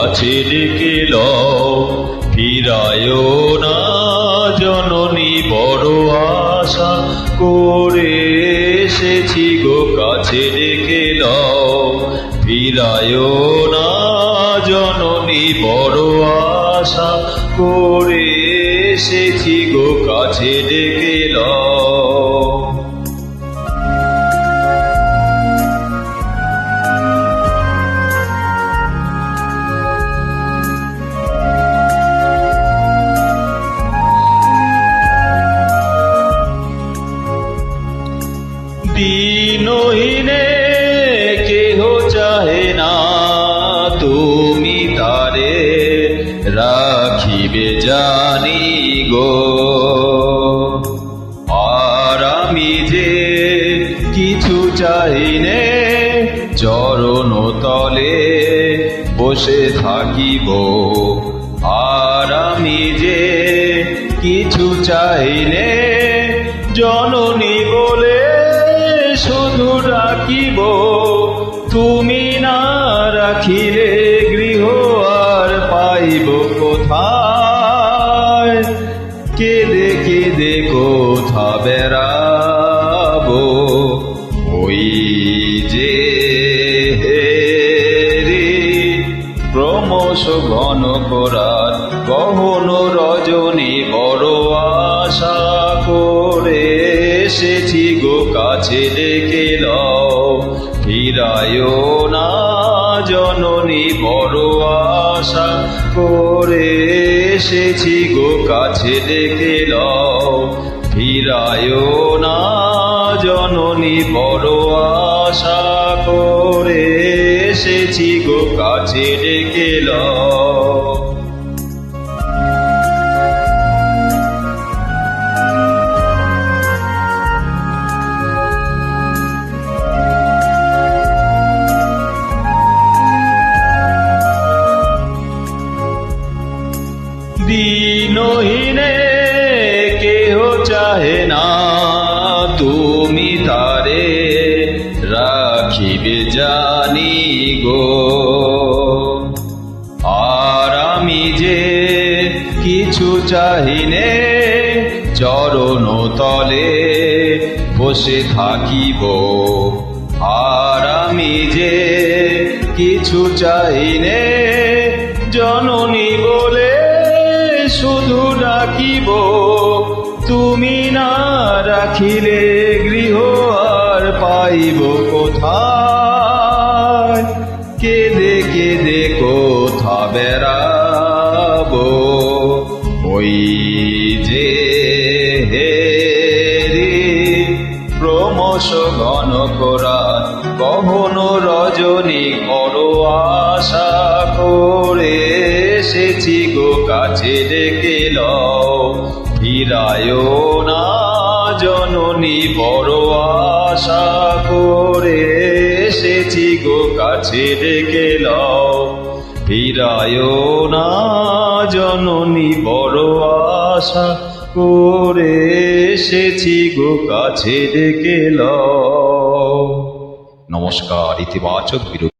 কাছে ডেকে লও, ফিরায় না জননী বড় আশা করে এসেছি গো কাছে ডেকে লও, ফিরায় না জননী বড় আশা করে এসেছি গো কাছে ডেকে লও। দিনহীনে কেহ চাহে না তুমি তারে রাখিবে জানি গো, আর আমি যে কিছু চাহিনে চরণ তলে বসে থাকিব, আর আমি যে কিছু চাহিনে জননী বলে শুধু ডাকিব, তুমি না রাখিলে গৃহ আর পাইব কোথায়, কেঁদে কেঁদে কোথা বেড়াবো, ওই যে রে ক্রমশ ঘন করার গহন রজনী বড় আশা করে এসেছি গো কাছে ডেকে লও, ফিরায় না জননী বড় আশা করে এসেছি গো কাছে ডেকে লও, ফিরায় না জননী বড় আশা করে এসেছি গো কাছে ডেকে লও। দিনহীনে কেহ চাহে না তুমি তারে রাখিবে জানি গো, আর আমি যে কিছু চাহিনে চরণ তলে বসে থাকিব, আর আমি যে কিছু চাহিনে জননী বলে শুধু ডাকিব, তুমি না রাখিলে গৃহ আর পাইব কোথায়, কেঁদে কেঁদে কোথা বেড়াবো, ওই যে রে ক্রমশ ঘন করার গহন রজনী বড় আশা করে এসেছি গো কাছে ডেকে লও, ফিরায় না জননী বড় আশা করে এসেছি গো কাছে ডেকে লও, ফিরায় না জননী বড় আশা করে এসেছি গো কাছে ডেকে লও। নমস্কার। ইতিবাচক বিরোধী